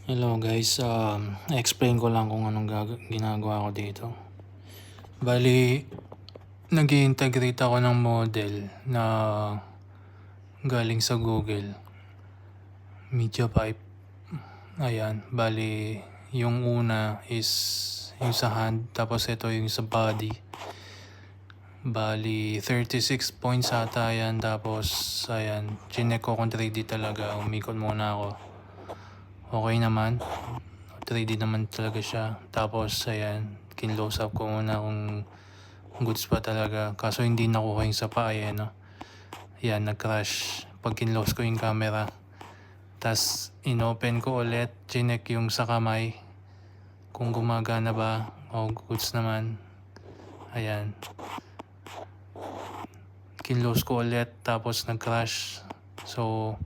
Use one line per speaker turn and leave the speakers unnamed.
Hello guys, explain ko lang kung anong ginagawa ko dito. Bali, nag-integrate ako ng model na galing sa Google, MediaPipe. Ayan, bali, yung una is yung sa hand, tapos ito yung sa body. Bali, 36 points ata yan, tapos ayan, chinek ko kung 3D talaga, umikot muna ako. Okay naman, 3D naman talaga siya. Tapos ayan, kinlose up ko muna kung goods pa talaga. Kaso hindi nakuha yung sa paa eh, no? Ayan, nag-crash pag kinlose ko yung camera. Tas inopen ko ulit, chinek yung sa kamay kung gumagana ba o goods naman. Ayan, kinlose ko ulit tapos nag-crash. So